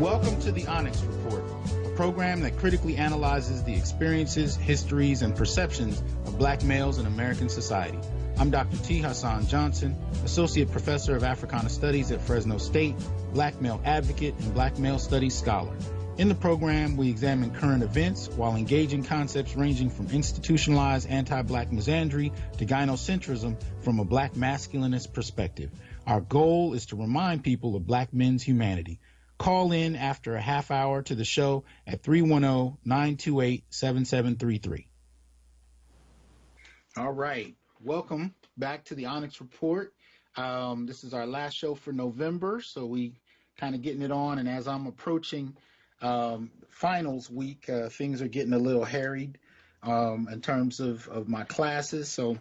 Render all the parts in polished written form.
Welcome to the Onyx Report, a program that critically analyzes the experiences, histories, and perceptions of black males in American society. I'm Dr. T. Hassan Johnson, Associate Professor of Africana Studies at Fresno State, black male advocate, and black male studies scholar. In the program, we examine current events while engaging concepts ranging from institutionalized anti-black misandry to gynocentrism from a black masculinist perspective. Our goal is to remind people of black men's humanity. Call in after a half hour to the show at 310-928-7733. All right. Welcome back to the Onyx Report. This is our last show for November, so we kind of getting it on. And as I'm approaching finals week, things are getting a little harried in terms of my classes. So,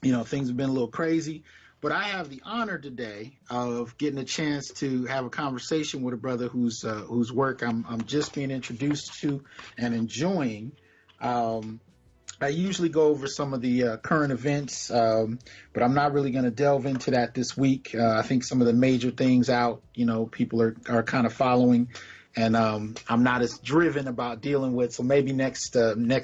things have been a little crazy. But I have the honor today of getting a chance to have a conversation with a brother whose work I'm just being introduced to and enjoying. I usually go over some of the current events, but I'm not really going to delve into that this week. I think some of the major things out, people are kind of following, and I'm not as driven about dealing with. So maybe next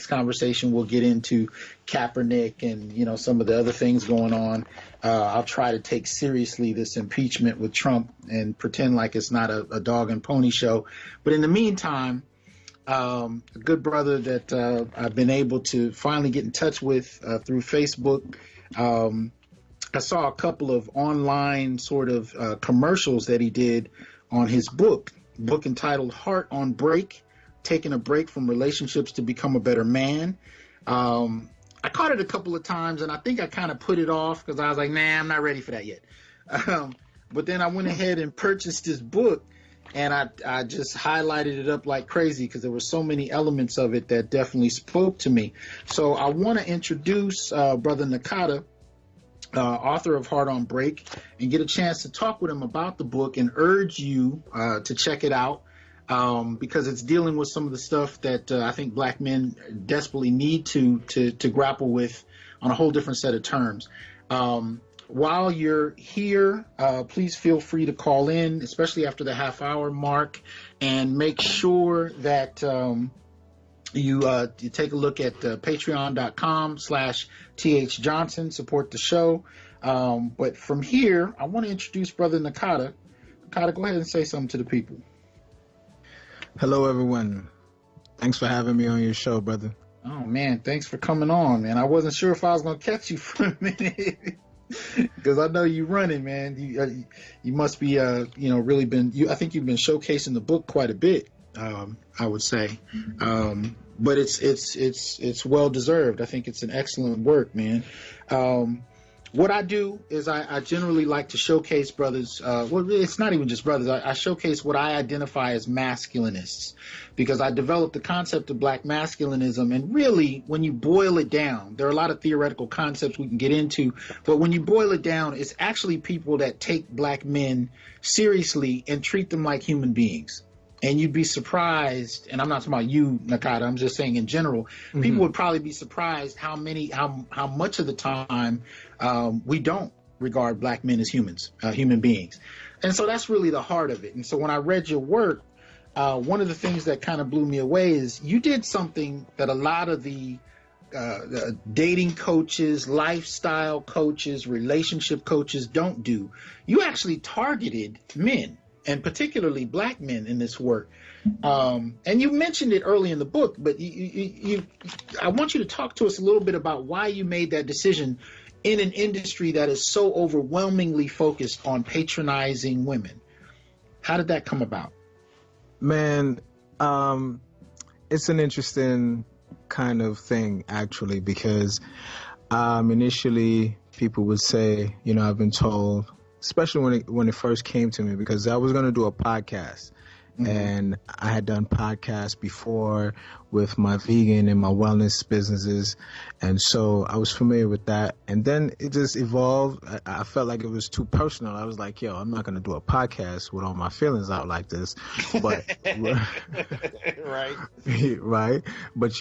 conversation we'll get into Kaepernick and some of the other things going on. I'll try to take seriously this impeachment with Trump and pretend like it's not a dog and pony show. But in the meantime, a good brother that I've been able to finally get in touch with through Facebook. I saw a couple of online sort of commercials that he did on his book entitled Heart on Break, Taking a Break from Relationships to Become a Better Man. I caught it a couple of times, and I think I kind of put it off because I was like, nah, I'm not ready for that yet. But then I went ahead and purchased this book, and I just highlighted it up like crazy because there were so many elements of it that definitely spoke to me. So I want to introduce Brother Nakata, author of Heart on Break, and get a chance to talk with him about the book and urge you to check it out because it's dealing with some of the stuff that I think black men desperately need to grapple with on a whole different set of terms. While you're here, please feel free to call in, especially after the half-hour mark, and make sure that you take a look at patreon.com/THJohnson, support the show. But from here, I want to introduce Brother Nakata. Nakata, go ahead and say something to the people. Hello, everyone. Thanks for having me on your show, brother. Oh, man, thanks for coming on, man. I wasn't sure if I was going to catch you for a minute. Because I know you running, man. You must be, really been. I think you've been showcasing the book quite a bit. I would say, but it's well deserved. I think it's an excellent work, man. What I do is I generally like to showcase brothers. Well, it's not even just brothers. I showcase what I identify as masculinists, because I developed the concept of black masculinism. And really, when you boil it down, there are a lot of theoretical concepts we can get into. But when you boil it down, it's actually people that take black men seriously and treat them like human beings. And you'd be surprised, and I'm not talking about you, Nakata, I'm just saying in general, people would probably be surprised how much of the time we don't regard black men as humans, human beings. And so that's really the heart of it. And so when I read your work, one of the things that kind of blew me away is you did something that a lot of the dating coaches, lifestyle coaches, relationship coaches don't do. You actually targeted men, and particularly black men, in this work. And you mentioned it early in the book, but I want you to talk to us a little bit about why you made that decision in an industry that is so overwhelmingly focused on patronizing women. How did that come about? Man, it's an interesting kind of thing, actually, because initially people would say, I've been told, especially when it first came to me, because I was going to do a podcast. And I had done podcasts before with my vegan and my wellness businesses. And so I was familiar with that. And then it just evolved. I felt like it was too personal. I was like, I'm not going to do a podcast with all my feelings out like this. But right. Right. But,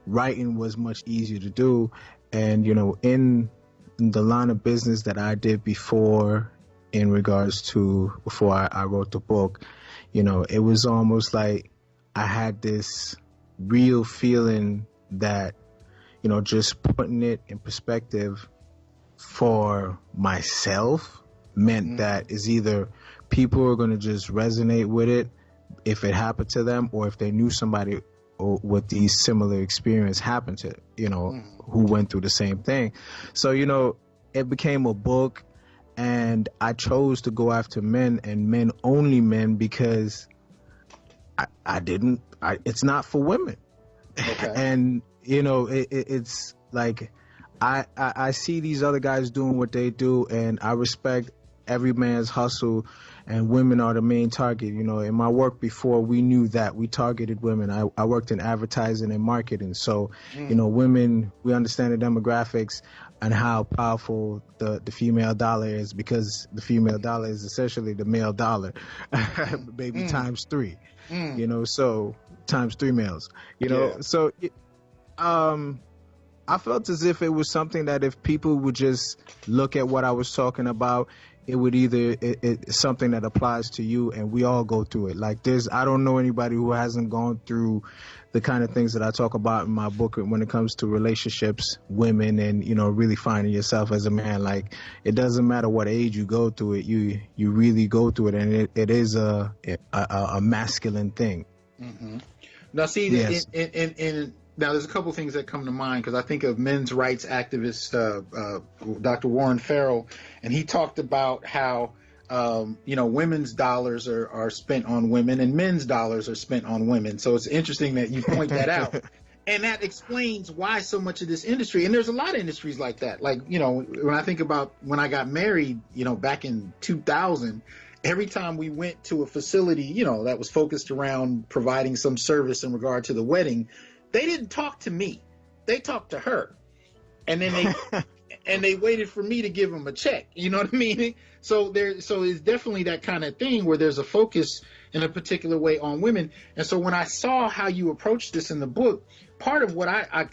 writing was much easier to do. And, in the line of business that I did before, in regards to before I wrote the book, it was almost like I had this real feeling that, just putting it in perspective for myself meant that is either people are going to just resonate with it if it happened to them, or if they knew somebody with these similar experience happened to, who went through the same thing. So, it became a book, and I chose to go after men and men only men because it's not for women. Okay. And, it's like, I see these other guys doing what they do, and I respect every man's hustle, and women are the main target. In my work before, we knew that we targeted women. I worked in advertising and marketing. So, women, we understand the demographics and how powerful the female dollar is, because the female dollar is essentially the male dollar, maybe times three, so times three males, so, I felt as if it was something that if people would just look at what I was talking about, it would it's something that applies to you, and we all go through it. Like I don't know anybody who hasn't gone through the kind of things that I talk about in my book when it comes to relationships, women, and, really finding yourself as a man. Like, it doesn't matter what age you go through it, you really go through it, and it is a masculine thing. Mm-hmm. Now, see, yes. Now, there's a couple things that come to mind, because I think of men's rights activist Dr. Warren Farrell, and he talked about how women's dollars are spent on women and men's dollars are spent on women. So it's interesting that you point that out. And that explains why so much of this industry, and there's a lot of industries like that. Like, when I think about when I got married, back in 2000, every time we went to a facility, that was focused around providing some service in regard to the wedding, they didn't talk to me. They talked to her. And then they waited for me to give them a check. You know what I mean? So it's definitely that kind of thing where there's a focus in a particular way on women. And so when I saw how you approached this in the book, part of what I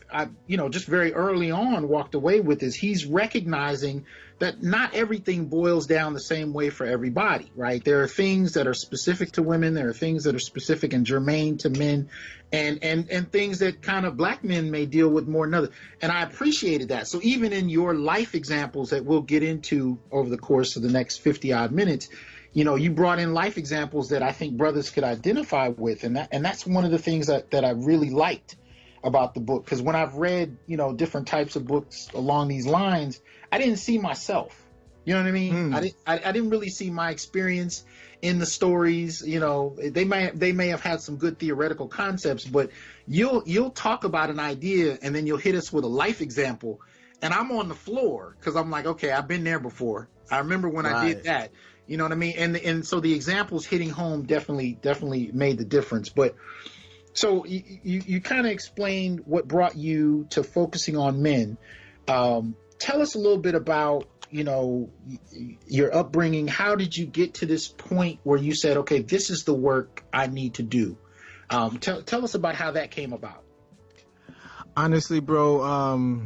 just very early on walked away with is he's recognizing that not everything boils down the same way for everybody, right? There are things that are specific to women. There are things that are specific and germane to men, and things that kind of black men may deal with more than others. And I appreciated that. So even in your life examples that we'll get into over the course of the next 50 odd minutes, you brought in life examples that I think brothers could identify with. And that's one of the things that I really liked about the book. Because when I've read, different types of books along these lines, I didn't see myself. You know what I mean? I didn't really see my experience in the stories. They may have had some good theoretical concepts, but you'll talk about an idea and then you'll hit us with a life example, and I'm on the floor because I'm like, okay, I've been there before. I remember when I did that. You know what I mean? And so the examples hitting home definitely made the difference. But so you kind of explained what brought you to focusing on men. Tell us a little bit about, your upbringing. How did you get to this point where you said, okay, this is the work I need to do? Tell us about how that came about. Honestly, bro,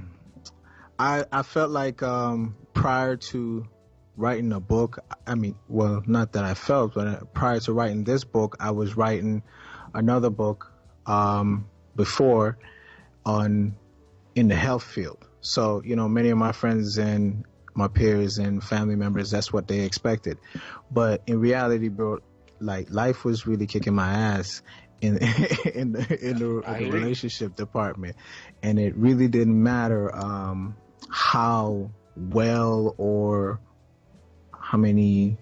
I felt like prior to writing a book, not that I felt, but prior to writing this book, I was writing another book before in the health field. So, many of my friends and my peers and family members, that's what they expected. But in reality, bro, like, life was really kicking my ass in the relationship department. And it really didn't matter how well or how many,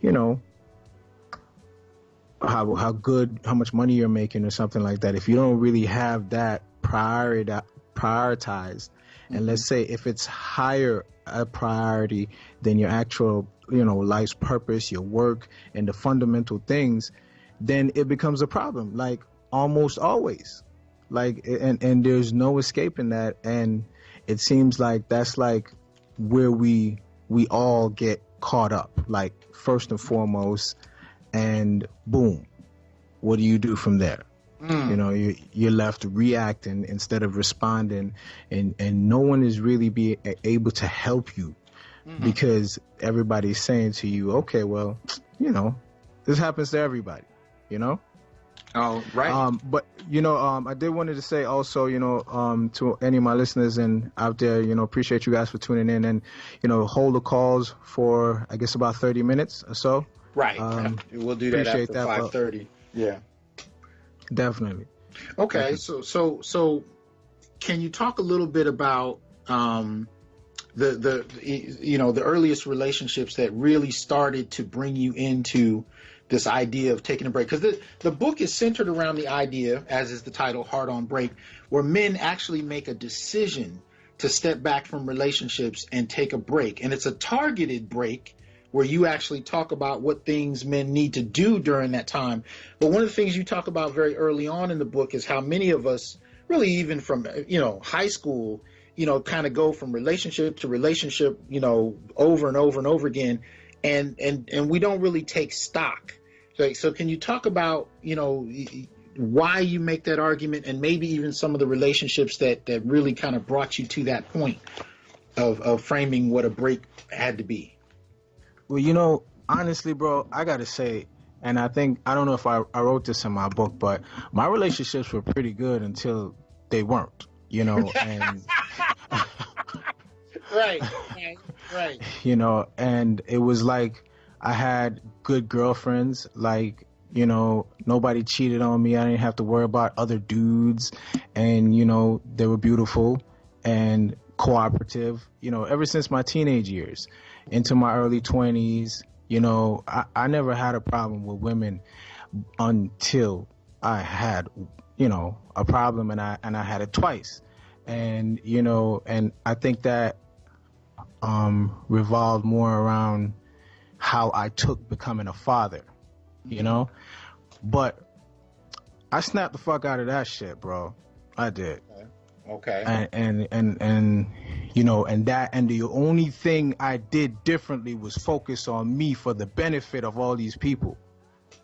how good, how much money you're making or something like that. If you don't really have that prioritized, and let's say if it's higher a priority than your actual, life's purpose, your work, and the fundamental things, then it becomes a problem, like almost always. Like, and there's no escaping that. And it seems like that's like where we all get caught up, like first and foremost, and boom, what do you do from there? You're left reacting instead of responding, and no one is really able to help you because everybody's saying to you, okay, well, this happens to everybody, Oh, right. But I did wanted to say also, to any of my listeners and out there, appreciate you guys for tuning in, and hold the calls for I guess about 30 minutes or so. Right. We'll do that Appreciate after that, 5:30. Yeah. definitely. Okay. Definitely. So can you talk a little bit about the earliest relationships that really started to bring you into this idea of taking a break? Because the book is centered around the idea, as is the title, Hard on Break, where men actually make a decision to step back from relationships and take a break. And it's a targeted break where you actually talk about what things men need to do during that time. But one of the things you talk about very early on in the book is how many of us, really even from high school, kind of go from relationship to relationship, over and over and over again, and we don't really take stock. So can you talk about why you make that argument, and maybe even some of the relationships that really kind of brought you to that point of framing what a break had to be? Well, honestly, bro, I gotta say, and I don't know if I wrote this in my book, but my relationships were pretty good until they weren't, and right. And it was like I had good girlfriends, like, nobody cheated on me. I didn't have to worry about other dudes, and, they were beautiful and cooperative, ever since my teenage years into my early 20s. I never had a problem with women until I had, a problem, and I had it twice. And, and I think that revolved more around how I took becoming a father, but I snapped the fuck out of that shit, bro. I did. Okay. And the only thing I did differently was focus on me for the benefit of all these people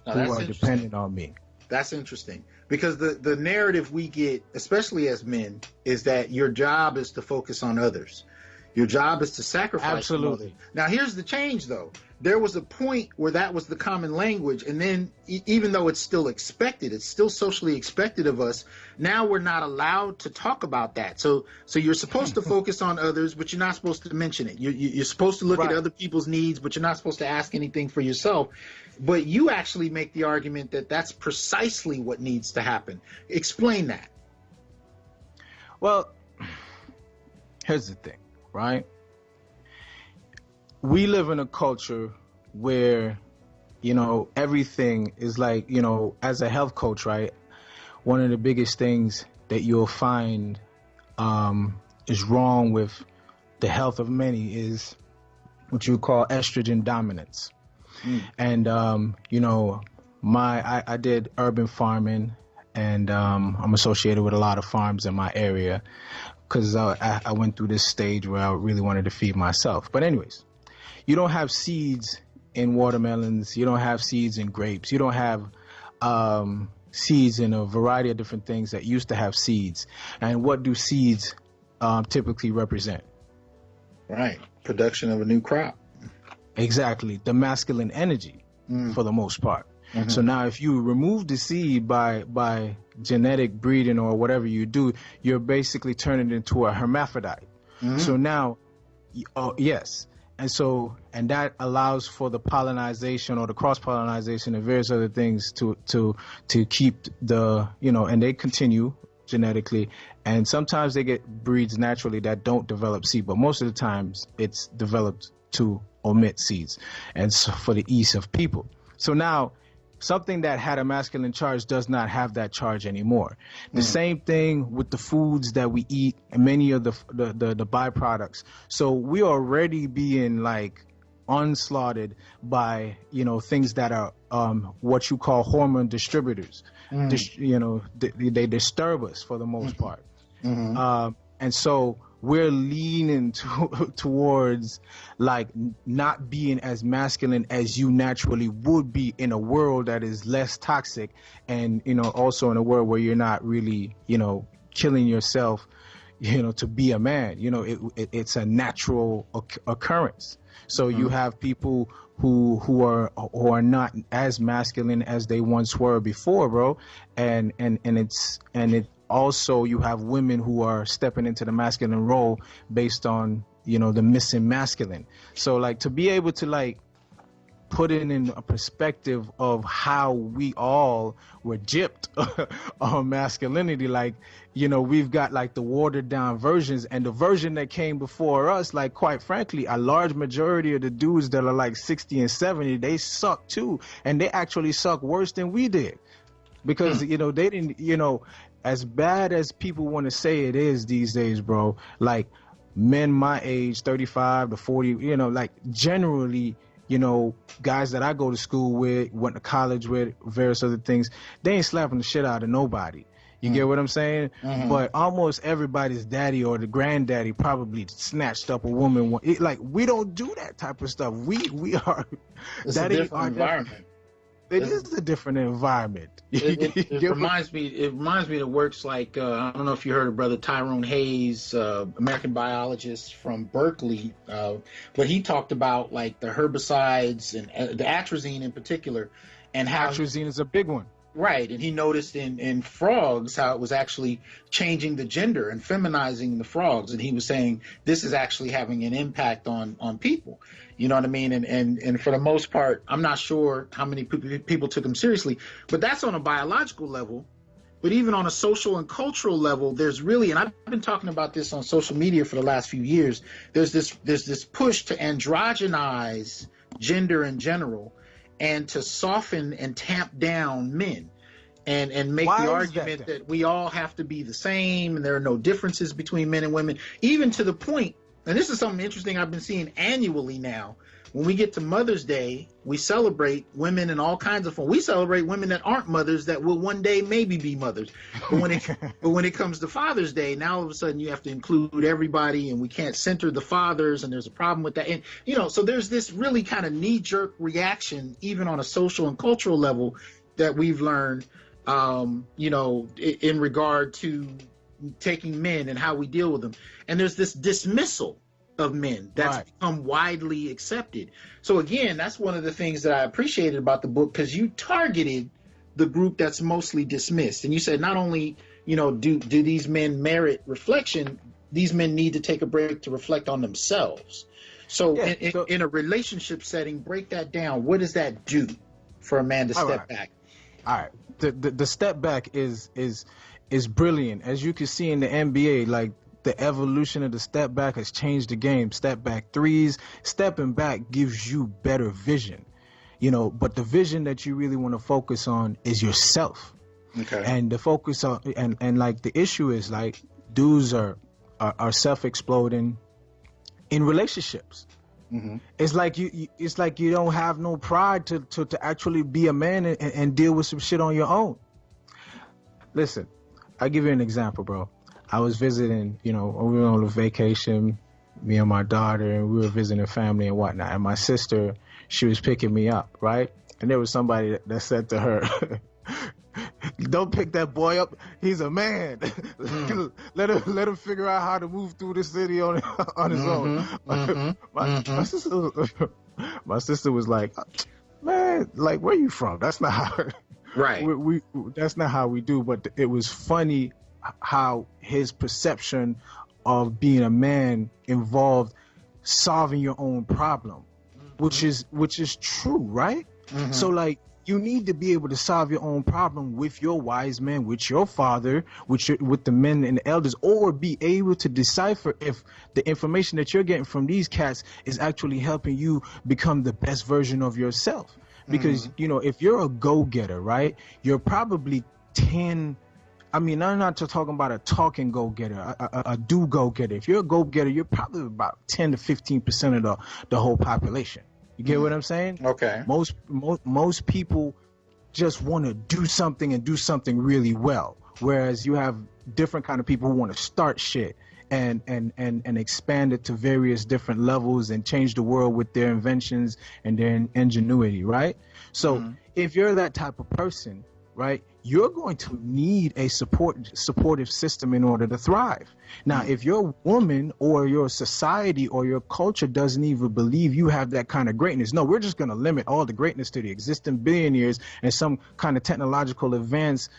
who are dependent on me. That's interesting, because the narrative we get, especially as men, is that your job is to focus on others. Your job is to sacrifice. Absolutely. Now, here's the change, though. There was a point where that was the common language, and then even though it's still expected, it's still socially expected of us, now we're not allowed to talk about that. So you're supposed to focus on others, but you're not supposed to mention it. You're supposed to look at other people's needs, but you're not supposed to ask anything for yourself. But you actually make the argument that that's precisely what needs to happen. Explain that. Well, here's the thing, right? We live in a culture where, everything is like, as a health coach, right? One of the biggest things that you'll find is wrong with the health of many is what you call estrogen dominance. And, I did urban farming, and I'm associated with a lot of farms in my area because I went through this stage where I really wanted to feed myself. But anyways, you don't have seeds in watermelons. You don't have seeds in grapes. You don't have seeds in a variety of different things that used to have seeds. And what do seeds typically represent? Right. Production of a new crop. Exactly. The masculine energy for the most part. Mm-hmm. So now if you remove the seed by genetic breeding or whatever you do, you're basically turning it into a hermaphrodite. Mm-hmm. So now, yes. And that allows for the pollinization or the cross-pollinization and various other things to keep the, and they continue genetically. And sometimes they get breeds naturally that don't develop seed, but most of the times it's developed to omit seeds, and so for the ease of people. So now something that had a masculine charge does not have that charge anymore. The same thing with the foods that we eat and many of the byproducts. So we already being like onslaughted by, things that are what you call hormone distributors. They disturb us for the most part. And so we're leaning towards like not being as masculine as you naturally would be in a world that is less toxic, and also in a world where you're not really killing yourself to be a man. It's a natural occurrence. So you have people who are not as masculine as they once were before, bro, and it also, you have women who are stepping into the masculine role based on the missing masculine. So like, to be able to like put it in a perspective of how we all were gypped on masculinity, like, we've got like the watered down versions, and the version that came before us, like, quite frankly, a large majority of the dudes that are like 60 and 70, they suck too, and they actually suck worse than we did, because they didn't, as bad as people want to say it is these days, bro, like, men my age, 35 to 40, like, generally, guys that I go to school with, went to college with, various other things, they ain't slapping the shit out of nobody. You get what I'm saying? But almost everybody's daddy or the granddaddy probably snatched up a woman. Like, we don't do that type of stuff. We are. It's a different environment. It is a different environment. It reminds me. It reminds me of works like I don't know if you heard of Brother Tyrone Hayes, American biologist from Berkeley, but he talked about like the herbicides and the atrazine in particular, and how atrazine is a big one. Right, and he noticed in frogs how it was actually changing the gender and feminizing the frogs, and he was saying this is actually having an impact on people. You know what I mean? And for the most part, I'm not sure how many people took him seriously, but that's on a biological level. But even on a social and cultural level, there's really, and I've been talking about this on social media for the last few years, there's this push to androgynize gender in general, and to soften and tamp down men, and make the argument that we all have to be the same and there are no differences between men and women, even to the point, and this is something interesting I've been seeing annually now. When we get to Mother's Day, we celebrate women in all kinds of forms. We celebrate women that aren't mothers that will one day maybe be mothers. But when it comes to Father's Day, now all of a sudden you have to include everybody, and we can't center the fathers, and there's a problem with that. And so there's this really kind of knee-jerk reaction, even on a social and cultural level, that we've learned, in regard to taking men and how we deal with them. And there's this dismissal of men that's become widely accepted. So again, that's one of the things that I appreciated about the book, because you targeted the group that's mostly dismissed, and you said not only do these men merit reflection, these men need to take a break to reflect on themselves. So in a relationship setting, break that down. What does that do for a man to step back? All right, the step back is brilliant. As you can see in the NBA, like, the evolution of the step back has changed the game. Step back threes, stepping back gives you better vision, but the vision that you really want to focus on is yourself. Okay. And the focus on, and like, the issue is like, dudes are self-exploding in relationships. It's like you don't have no pride to actually be a man and deal with some shit on your own. Listen, I'll give you an example, bro. I was visiting, we were on a vacation, me and my daughter, and we were visiting family and whatnot. And my sister, she was picking me up, right? And there was somebody that said to her, "Don't pick that boy up. He's a man. Let him figure out how to move through the city on his own." My sister was like, "Man, like, where you from? That's not how." Right. That's not how we do. But it was funny how his perception of being a man involved solving your own problem, which is true, right? So like, you need to be able to solve your own problem with your wise men, with your father, with the men and the elders, or be able to decipher if the information that you're getting from these cats is actually helping you become the best version of yourself. Because if you're a go-getter, right, you're probably 10. I mean, I'm not just talking about a talking go-getter, a do go-getter. If you're a go-getter, you're probably about 10 to 15% of the whole population. You get what I'm saying? Okay. Most people just want to do something and do something really well, whereas you have different kind of people who want to start shit and expand it to various different levels and change the world with their inventions and their ingenuity, right? So if you're that type of person, right, you're going to need a supportive system in order to thrive. Now, if your woman or your society or your culture doesn't even believe you have that kind of greatness, no, we're just going to limit all the greatness to the existing billionaires and some kind of technological advance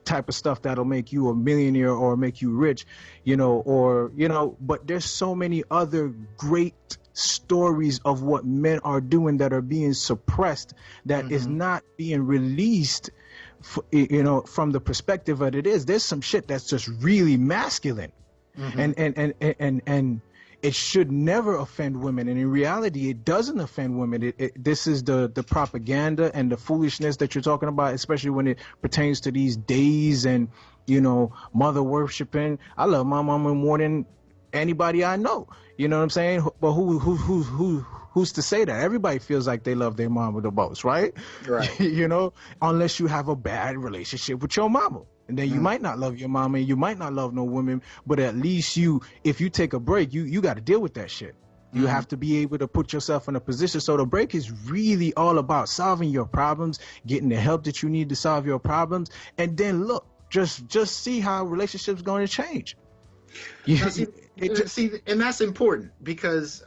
type of stuff that'll make you a millionaire or make you rich, but there's so many other great stories of what men are doing that are being suppressed, that is not being released, from the perspective that it is. There's some shit that's just really masculine, and it should never offend women, and in reality it doesn't offend women. This is the propaganda and the foolishness that you're talking about, especially when it pertains to these days and mother worshiping. I love my mama more than anybody I know, you know what I'm saying? But who's to say that? Everybody feels like they love their mama the most, right? Unless you have a bad relationship with your mama. And then you might not love your mama, and you might not love no women, but at least if you take a break, you got to deal with that shit. You have to be able to put yourself in a position. So the break is really all about solving your problems, getting the help that you need to solve your problems, and then look, just see how relationships going to change. And that's important, because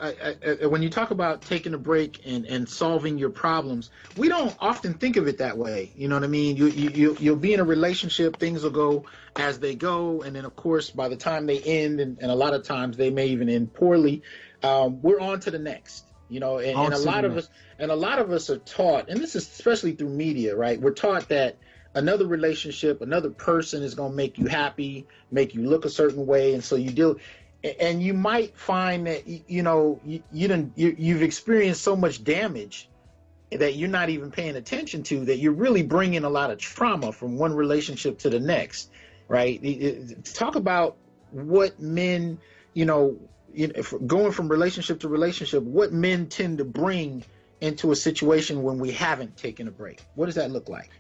when you talk about taking a break and solving your problems, we don't often think of it that way. You know what I mean? You'll be in a relationship, things will go as they go, and then of course by the time they end, and a lot of times they may even end poorly, we're on to the next. And a lot of us are taught, and this is especially through media, right? We're taught that another relationship, another person is going to make you happy, make you look a certain way, and so you deal. And you might find that you've experienced so much damage that you're not even paying attention to, that you're really bringing a lot of trauma from one relationship to the next, right? Talk about what men, going from relationship to relationship, what men tend to bring into a situation when we haven't taken a break. What does that look like?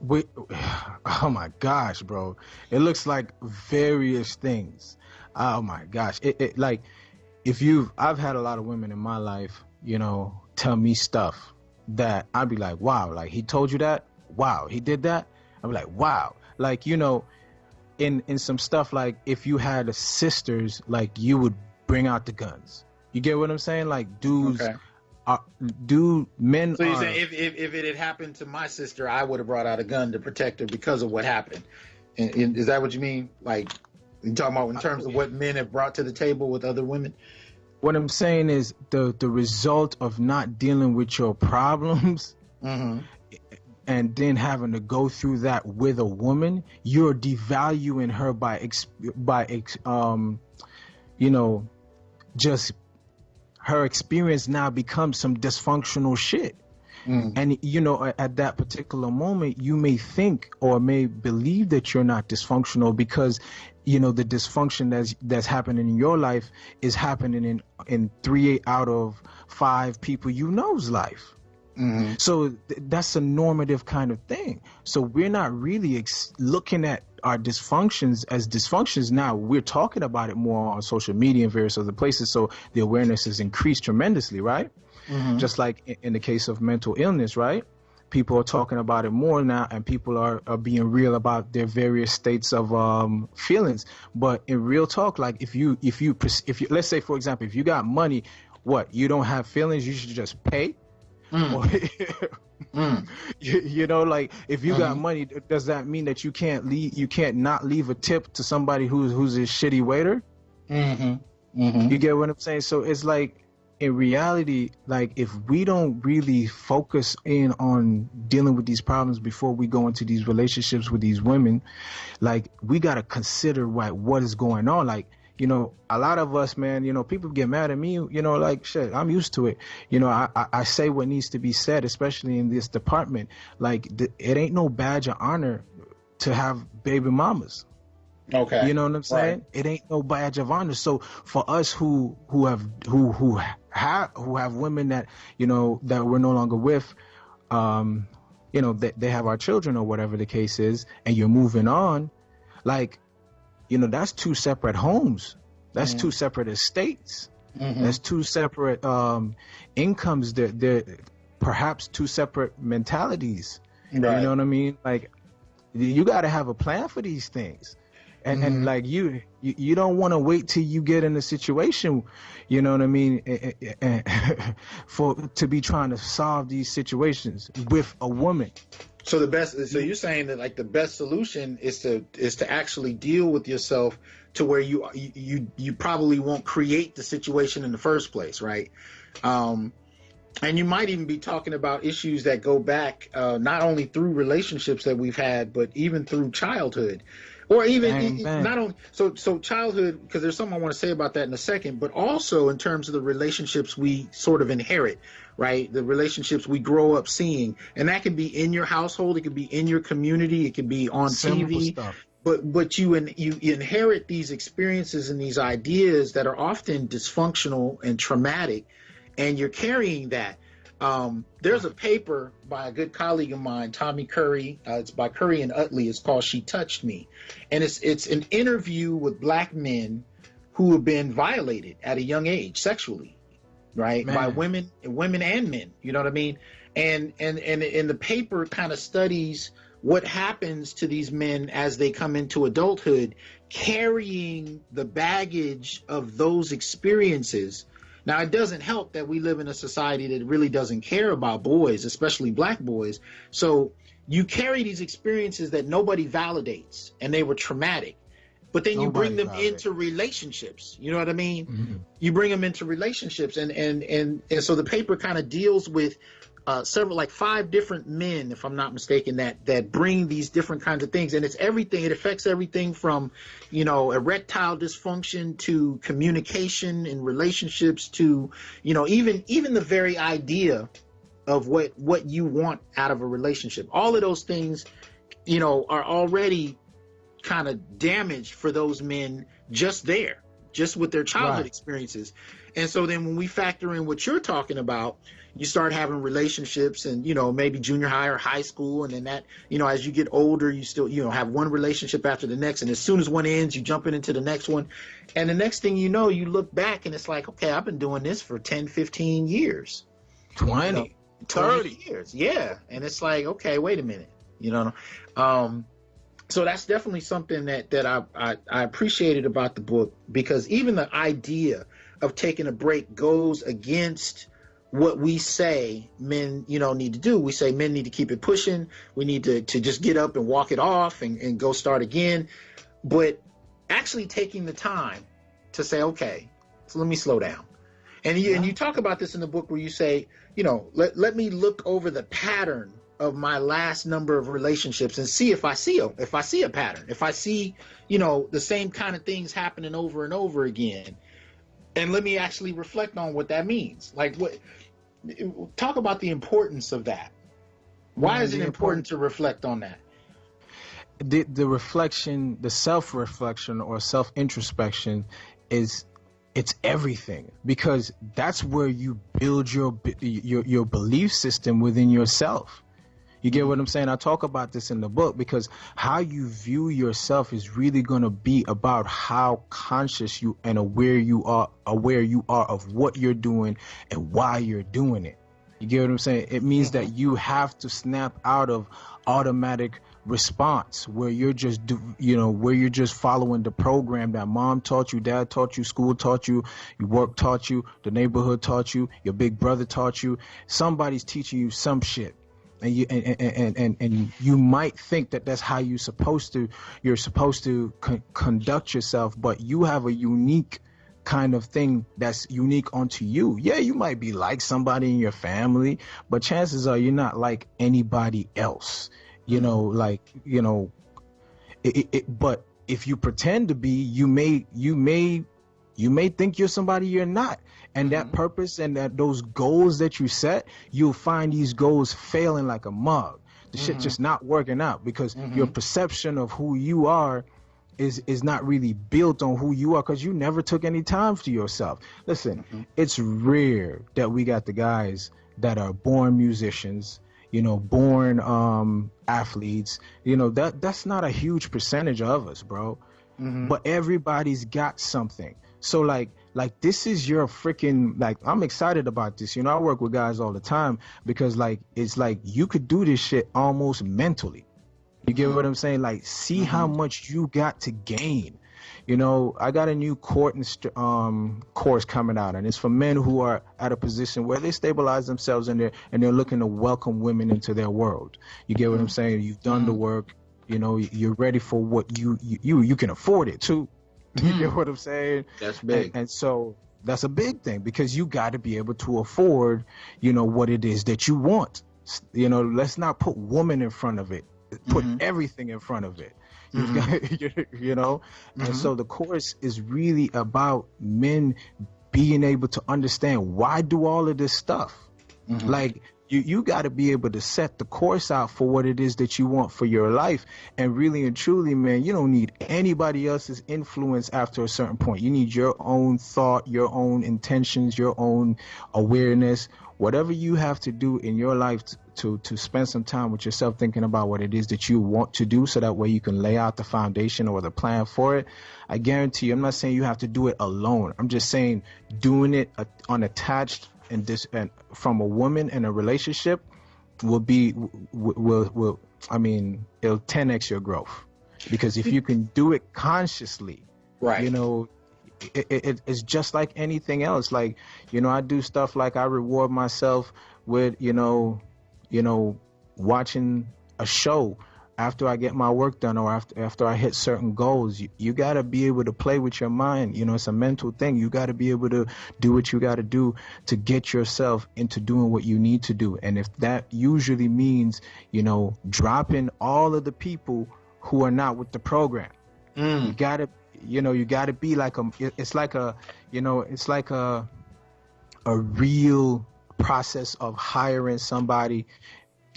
Oh my gosh, bro, it looks like various things. Oh my gosh, like I've had a lot of women in my life, tell me stuff that I'd be like, wow, like he told you that, wow, he did that. I'd be like, wow, like in some stuff, like if you had sisters, like you would bring out the guns. You get what I'm saying? Like dudes. Okay. Men? So you say if it had happened to my sister, I would have brought out a gun to protect her because of what happened. And is that what you mean? Like you talking about in terms of what men have brought to the table with other women? What I'm saying is the result of not dealing with your problems, and then having to go through that with a woman, you're devaluing her by just. Her experience now becomes some dysfunctional shit. And at that particular moment, you may think or may believe that you're not dysfunctional because the dysfunction that's happening in your life is happening in 3 out of 5 people you know's life. So that's a normative kind of thing. So we're not really looking at our dysfunctions as dysfunctions now. We're talking about it more on social media and various other places, so the awareness has increased tremendously, right? Just like in the case of mental illness, right? People are talking about it more now, and people are being real about their various states of feelings. But in real talk, like if you let's say, for example, if you got money, what, you don't have feelings, you should just pay. Like if you got money, does that mean that you can't not leave a tip to somebody who's a shitty waiter? You get what I'm saying? So it's like, in reality, like if we don't really focus in on dealing with these problems before we go into these relationships with these women, like we got to consider what is going on. Like, a lot of us, man, people get mad at me, like shit, I'm used to it. I say what needs to be said, especially in this department. Like it ain't no badge of honor to have baby mamas. Okay. You know what I'm saying? Right. It ain't no badge of honor. So for us who have women that, that we're no longer with, they have our children or whatever the case is, and you're moving on, like, that's 2 separate homes. That's 2 separate estates. That's 2 separate incomes. They're perhaps 2 separate mentalities. You know Right. what I mean? Like, you got to have a plan for these things. And like you don't want to wait till you get in a situation, you know what I mean, for to be trying to solve these situations with a woman. So so you're saying that like the best solution is to actually deal with yourself to where you probably won't create the situation in the first place, right? And you might even be talking about issues that go back not only through relationships that we've had, but even through childhood, or even Bang, bang. not only so childhood, because there's something I want to say about that in a second, but also in terms of the relationships we sort of inherit, right? The relationships we grow up seeing, and that can be in your household, it could be in your community, it could be on Simple TV. stuff. But you inherit these experiences and these ideas that are often dysfunctional and traumatic, and you're carrying that. There's a paper by a good colleague of mine, Tommy Curry. It's by Curry and Utley. It's called "She Touched Me," and it's an interview with black men who have been violated at a young age sexually, right, Man. by women and men. You know what I mean? And the paper kind of studies what happens to these men as they come into adulthood, carrying the baggage of those experiences. Now, it doesn't help that we live in a society that really doesn't care about boys, especially black boys. So you carry these experiences that nobody validates, and they were traumatic. But then you bring them into relationships. You know what I mean? Mm-hmm. You bring them into relationships, and so the paper kind of deals with several, like 5 different men, if I'm not mistaken, that bring these different kinds of things, and it's everything. It affects everything from, erectile dysfunction to communication in relationships to, even the very idea of what you want out of a relationship. All of those things, are already kind of damaged for those men just with their childhood experiences. And so then when we factor in what you're talking about, you start having relationships and, maybe junior high or high school. And then that, as you get older, you still, have one relationship after the next. And as soon as one ends, you jump into the next one. And the next thing you know, you look back and it's like, okay, I've been doing this for 10, 15 years. 20, 30 years. Yeah. And it's like, okay, wait a minute, so that's definitely something that I appreciated about the book, because even the idea of taking a break goes against what we say men, need to do. We say men need to keep it pushing. We need to just get up and walk it off and go start again. But actually taking the time to say, okay, so let me slow down. And you talk about this in the book where you say, let me look over the pattern of my last number of relationships and see if I see a pattern, if I see, the same kind of things happening over and over again. And let me actually reflect on what that means. Like, talk about the importance of that. Why is it important to reflect on that? The reflection, the self-reflection or self-introspection it's everything, because that's where you build your belief system within yourself. You get what I'm saying? I talk about this in the book because how you view yourself is really going to be about how conscious you and aware you are of what you're doing and why you're doing it. You get what I'm saying? It means that you have to snap out of automatic response where you're just following the program that mom taught you, dad taught you, school taught you, your work taught you, the neighborhood taught you, your big brother taught you. Somebody's teaching you some shit. And you might think that that's how you're supposed to conduct yourself, but you have a unique kind of thing that's unique onto you. Yeah, you might be like somebody in your family, but chances are you're not like anybody else. But if you pretend to be, you may think you're somebody you're not. And that purpose and those goals that you set, you'll find these goals failing like a mug. The shit just not working out because your perception of who you are is not really built on who you are, because you never took any time for yourself. Listen, it's rare that we got the guys that are born musicians, born athletes. That's not a huge percentage of us, bro. But everybody's got something. So like Like, this is your freaking, like, I'm excited about this. You know, I work with guys all the time because, like, it's like you could do this shit almost mentally. You get what I'm saying? Like, see how much you got to gain. You know, I got a new course coming out, and it's for men who are at a position where they stabilize themselves and they're looking to welcome women into their world. You get what I'm saying? You've done the work. You know, you're ready for what you can afford it too. You get what I'm saying? That's big. And so that's a big thing, because you got to be able to afford, you know, what it is that you want. You know, let's not put woman in front of it. Put everything in front of it. You've got, you know, and so the course is really about men being able to understand why do all of this stuff. Like, you got to be able to set the course out for what it is that you want for your life. And really and truly, man, you don't need anybody else's influence after a certain point. You need your own thought, your own intentions, your own awareness, whatever you have to do in your life to spend some time with yourself, thinking about what it is that you want to do, so that way you can lay out the foundation or the plan for it. I guarantee you, I'm not saying you have to do it alone. I'm just saying doing it unattached and from a woman in a relationship will I mean, it'll 10x your growth, because if you can do it consciously, right, you know, it's just like anything else. Like, you know, I do stuff like I reward myself with, you know, watching a show after I get my work done, or after I hit certain goals. You got to be able to play with your mind. You know, it's a mental thing. You got to be able to do what you got to do to get yourself into doing what you need to do. And if that usually means, you know, dropping all of the people who are not with the program, you got to, you know, you got to be like it's like a real process of hiring somebody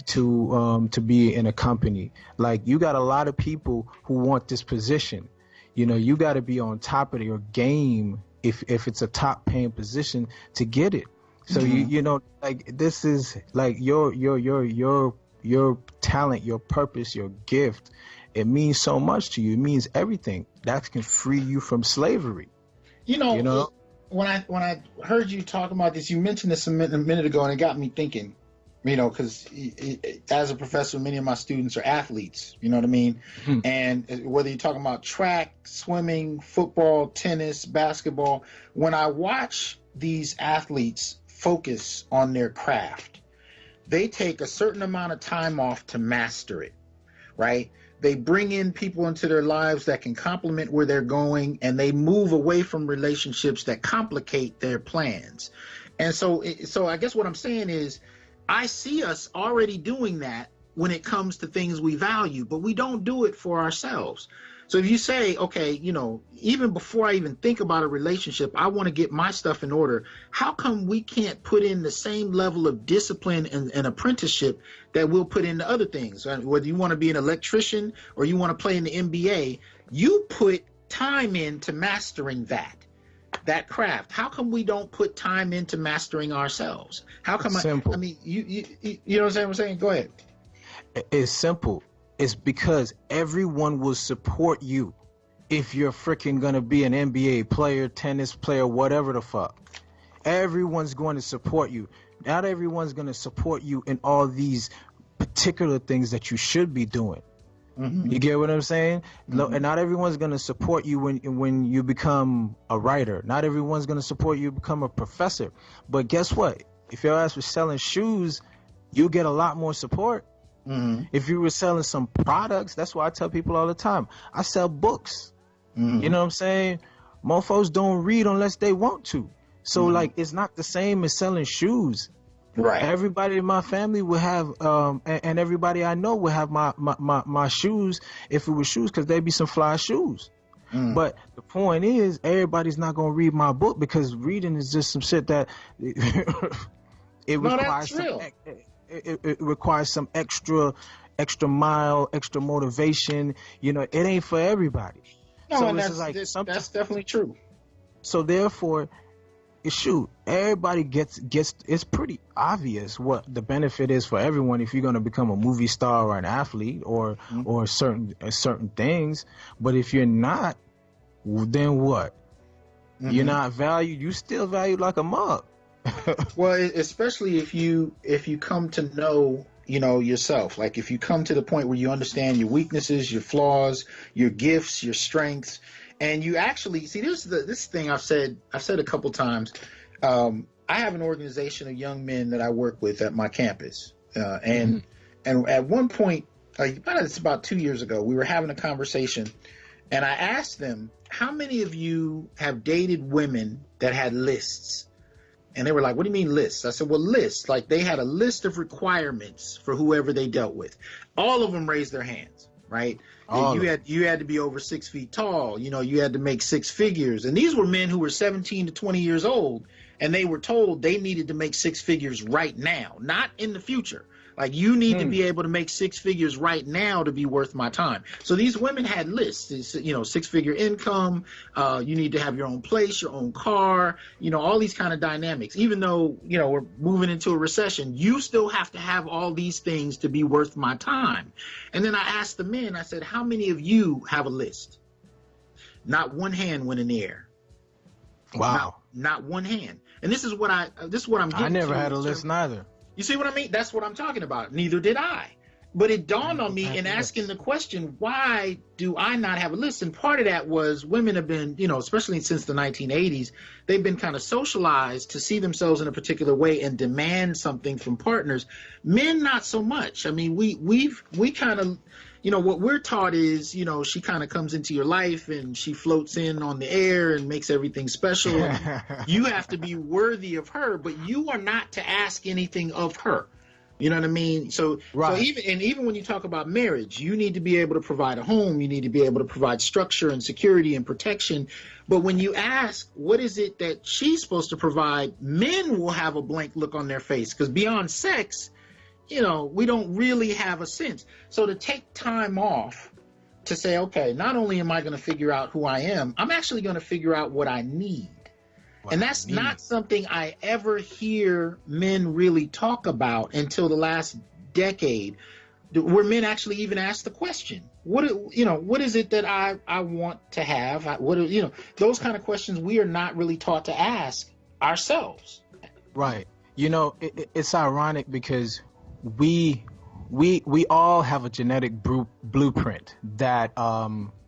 to be in a company. Like, you got a lot of people who want this position. You know, you got to be on top of your game if it's a top paying position to get it. So you know, like, this is like your talent, your purpose, your gift. It means so much to you. It means everything. That can free you from slavery. You know, when I heard you talking about this, you mentioned this a minute ago, and it got me thinking. You know, because as a professor, many of my students are athletes. You know what I mean? And whether you're talking about track, swimming, football, tennis, basketball, when I watch these athletes focus on their craft, they take a certain amount of time off to master it, right? They bring in people into their lives that can complement where they're going, and they move away from relationships that complicate their plans. And so I guess what I'm saying is, I see us already doing that when it comes to things we value, but we don't do it for ourselves. So if you say, okay, you know, even before I even think about a relationship, I want to get my stuff in order, how come we can't put in the same level of discipline and apprenticeship that we'll put into other things? Whether you want to be an electrician or you want to play in the NBA, you put time into mastering that craft. How come we don't put time into mastering ourselves? How come? Simple. I mean, you know what I'm saying? Go ahead. It's simple. It's because everyone will support you if you're freaking gonna be an NBA player, tennis player, whatever the fuck. Everyone's going to support you. Not everyone's gonna support you in all these particular things that you should be doing. You get what I'm saying? And not everyone's going to support you when you become a writer. Not everyone's going to support you become a professor. But guess what? If your ass was selling shoes, you get a lot more support. If you were selling some products, that's why I tell people all the time, I sell books. You know what I'm saying? Mofos don't read unless they want to. So like, it's not the same as selling shoes. Right. Everybody in my family would have, and everybody I know would have my shoes if it was shoes, because they'd be some fly shoes. But the point is, everybody's not gonna read my book, because reading is just some shit that it requires it requires some extra mile, extra motivation. You know, it ain't for everybody. No, so and that's definitely true. So therefore, shoot, everybody gets it's pretty obvious what the benefit is for everyone if you're going to become a movie star or an athlete or certain things. But if you're not, then what? You're Hmm. not valued. You still valued like a mug. Well, especially if you come to know, yourself. Like if you come to the point where you understand your weaknesses, your flaws, your gifts, your strengths, and you actually see this thing I've said a couple times. I have an organization of young men that I work with at my campus, Mhm. and at one point, it's about 2 years ago, we were having a conversation, and I asked them, "How many of you have dated women that had lists?" And they were like, "What do you mean lists?" I said, "Well, lists. Like they had a list of requirements for whoever they dealt with." All of them raised their hands, right? That All of them. you had to be over 6 feet tall. You had to make six figures. And these were men who were 17 to 20 years old, and they were told they needed to make six figures right now, not in the future. Like you need to Hmm. be able to make six figures right now to be worth my time. So these women had lists. Six-figure income. You need to have your own place, your own car. All these kind of dynamics. Even though we're moving into a recession, you still have to have all these things to be worth my time. And then I asked the men. I said, "How many of you have a list?" Not one hand went in the air. Not Wow. not one hand. And this is what I'm I getting never to had a in list terms. neither. You see what I mean? That's what I'm talking about. Neither did I. But it I dawned on never me had in a asking list. the question, why do I not have a list? And part of that was women have been, especially since the 1980s, they've been kind of socialized to see themselves in a particular way and demand something from partners. Men, not so much. I mean, we kind of, what we're taught is, she kind of comes into your life and she floats in on the air and makes everything special. And you have to be worthy of her, but you are not to ask anything of her. You know what I mean? So Right. even when you talk about marriage, you need to be able to provide a home, you need to be able to provide structure and security and protection. But when you ask, what is it that she's supposed to provide, men will have a blank look on their face because beyond sex, we don't really have a sense. So to take time off to say, okay, not only am I going to figure out who I am, I'm actually going to figure out what I need. What And I that's need. not something I ever hear men really talk about until the last decade, where men actually even ask the question, what is it that I want to have? Those kind of questions we are not really taught to ask ourselves. Right. It's ironic because we we all have a genetic blueprint that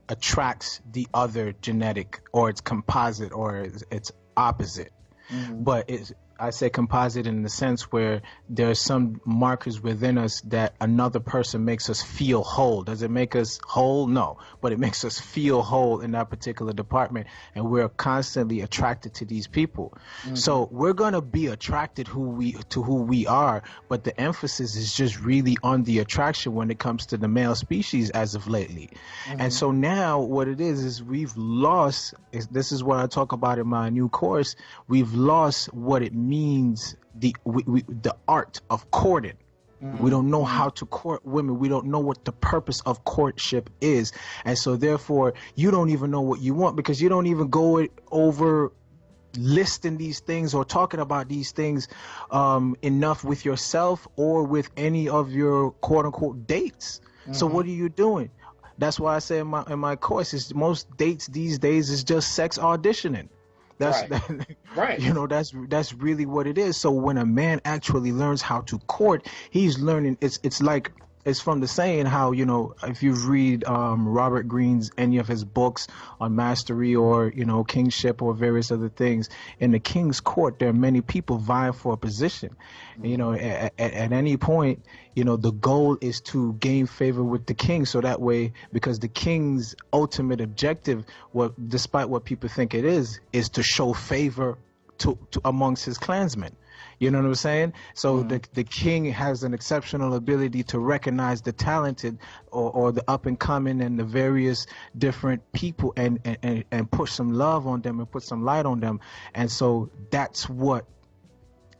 attracts the other genetic, or it's composite, or it's opposite. Hmm. But I say composite in the sense where there are some markers within us that another person makes us feel whole. Does it make us whole? No, but it makes us feel whole in that particular department, and we're constantly attracted to these people. Hmm. So we're gonna be attracted to who we are, but the emphasis is just really on the attraction when it comes to the male species as of lately. And Hmm. so now what it is we've lost. This is what I talk about in my new course. We've lost what it means, the art of courting. We Hmm. don't know how to court women. We don't know what the purpose of courtship is. And so therefore you don't even know what you want, because you don't even go over listing these things or talking about these things enough with yourself or with any of your quote unquote dates. So Hmm. what are you doing? That's why I say in my course is most dates these days is just sex auditioning. That's Right. Right. that's really what it is. So when a man actually learns how to court, he's learning. It's like, it's from the saying how, if you read Robert Greene's any of his books on mastery, or kingship, or various other things, in the king's court there are many people vying for a position. Hmm. At any point, the goal is to gain favor with the king, so that way, because the king's ultimate objective, despite what people think it is to show favor to amongst his clansmen. You know what I'm saying? So Hmm. the king has an exceptional ability to recognize the talented, or the up and coming, and the various different people, and push some love on them and put some light on them. And so that's what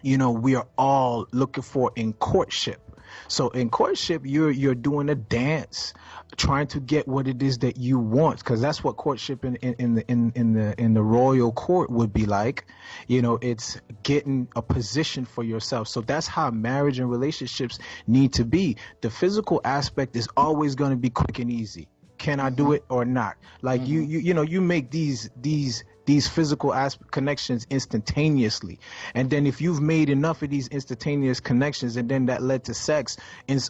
we are all looking for in courtship. So in courtship, you're doing a dance, trying to get what it is that you want, because that's what courtship in the royal court would be like. It's getting a position for yourself. So that's how marriage and relationships need to be. The physical aspect is always going to be quick and easy. Can I do Hmm. it or not? Like Hmm. you make these these physical connections instantaneously. And then if you've made enough of these instantaneous connections and then that led to sex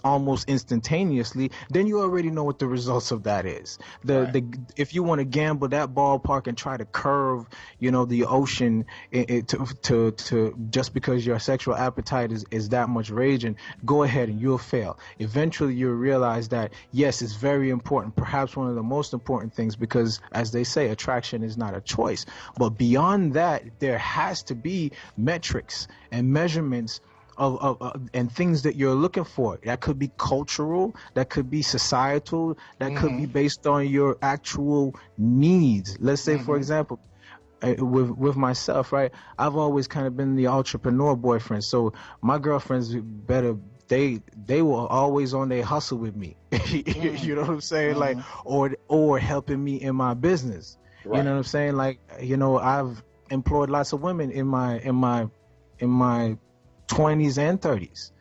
almost instantaneously, then you already know what the results of that is. If you want to gamble that ballpark and try to curve, the ocean to just because your sexual appetite is that much raging, go ahead and you'll fail. Eventually you'll realize that yes, it's very important, perhaps one of the most important things, because as they say, attraction is not a choice. But beyond that, there has to be metrics and measurements and things that you're looking for. That could be cultural, that could be societal, that could be based on your actual needs. Let's say, for example, with myself, right? I've always kind of been the entrepreneur boyfriend. So my girlfriends they were always on their hustle with me. You know what I'm saying? Like, or helping me in my business. Right. You know what I'm saying? Like, I've employed lots of women in my 20s and 30s.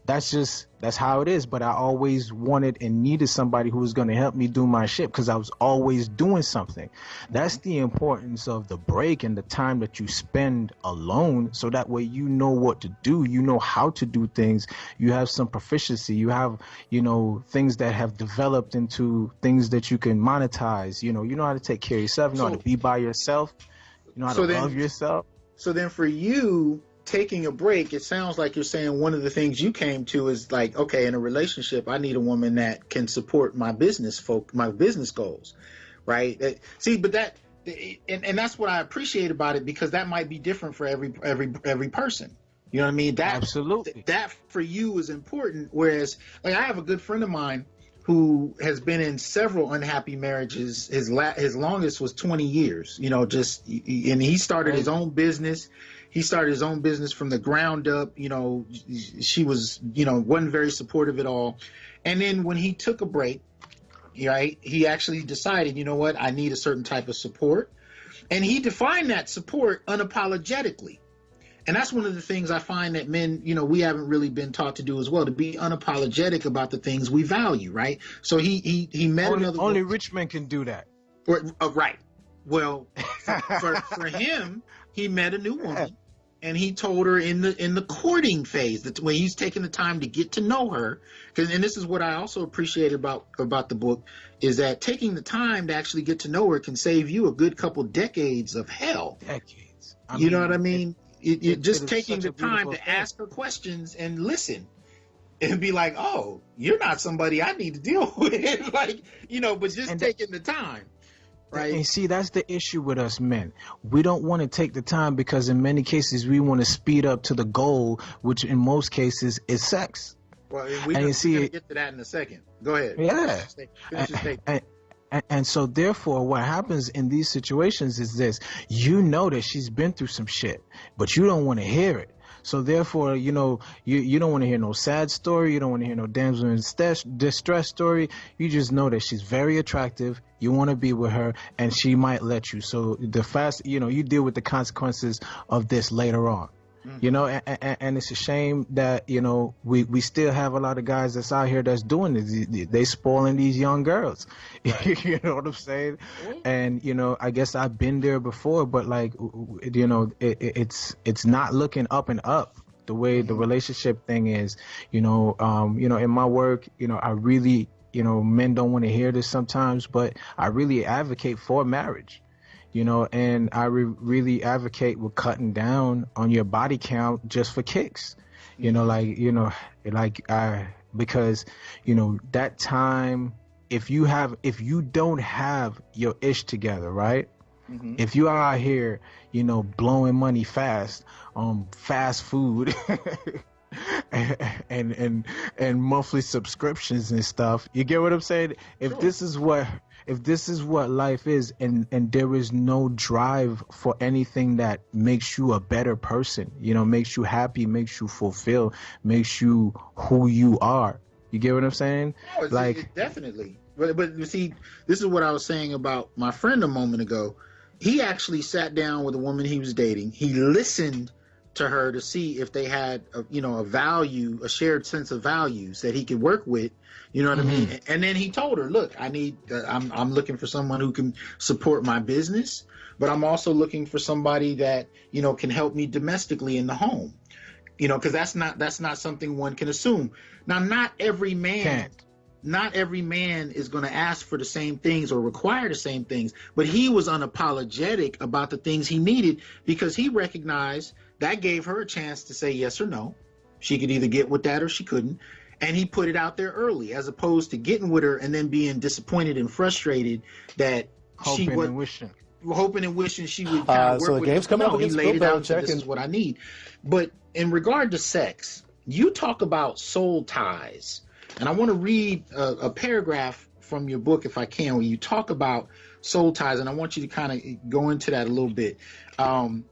That's how it is. But I always wanted and needed somebody who was going to help me do my shit, because I was always doing something. That's the importance of the break and the time that you spend alone, so that way you know what to do, you know how to do things, you have some proficiency, you have things that have developed into things that you can monetize. You know how to take care of yourself, you know how to be by yourself, you know how to love yourself. So then for you, taking a break, it sounds like you're saying one of the things you came to is like, okay, in a relationship, I need a woman that can support my business goals, right? See, but and that's what I appreciate about it, because that might be different for every person. You know what I mean? That absolutely, that for you is important. Whereas, like, I have a good friend of mine who has been in several unhappy marriages. His longest was 20 years. And he started his own business. He started his own business from the ground up. She was, wasn't very supportive at all. And then when he took a break, right, he actually decided, you know what, I need a certain type of support. And he defined that support unapologetically. And that's one of the things I find that men, we haven't really been taught to do as well, to be unapologetic about the things we value, right? So he met another. Only rich men can do that. Right. Well, for him, he met a new woman. And he told her in the courting phase, that when he's taking the time to get to know her, and this is what I also appreciate about the book, is that taking the time to actually get to know her can save you a good couple decades of hell. Decades. You know what I mean? Just taking the time to ask her questions and listen, and be like, oh, you're not somebody I need to deal with, like, but just taking the time. Right. And see, that's the issue with us men. We don't want to take the time, because in many cases we want to speed up to the goal, which in most cases is sex. Well, we're going to get to that in a second. Go ahead. Yeah. Finish your statement. And so therefore what happens in these situations is this: that she's been through some shit, but you don't want to hear it. So therefore, you don't want to hear no sad story. You don't want to hear no damsel in distress story. You just know that she's very attractive. You want to be with her, and she might let you. So you deal with the consequences of this later on. And it's a shame that, we still have a lot of guys that's out here that's doing this. They spoiling these young girls. Right. You know what I'm saying? Mm-hmm. And, I guess I've been there before, but like, it's not looking up and up the way the relationship thing is. In my work, I really, men don't want to hear this sometimes, but I really advocate for marriage. And I really advocate with cutting down on your body count just for kicks. Because that time, if you don't have your ish together, right? Mm-hmm. If you are out here, blowing money fast on fast food and monthly subscriptions and stuff, you get what I'm saying? If this is what life is, and there is no drive for anything that makes you a better person, makes you happy, makes you fulfilled, makes you who you are. You get what I'm saying? No, definitely. But see, this is what I was saying about my friend a moment ago. He actually sat down with a woman he was dating. He listened to her to see if they had a value, a shared sense of values that he could work with. You know what I mean? And then he told her, look, I'm looking for someone who can support my business, but I'm also looking for somebody that, can help me domestically in the home. Because that's not something one can assume. Now, not every man is going to ask for the same things or require the same things, but he was unapologetic about the things he needed because he recognized that gave her a chance to say yes or no. She could either get with that or she couldn't. And he put it out there early, as opposed to getting with her and then being disappointed and frustrated that hoping and wishing she would kind of work so the with game's him. coming up He against laid it Bill out. This is what I need. But in regard to sex, you talk about soul ties. And I want to read a paragraph from your book, if I can, where you talk about soul ties. And I want you to kind of go into that a little bit.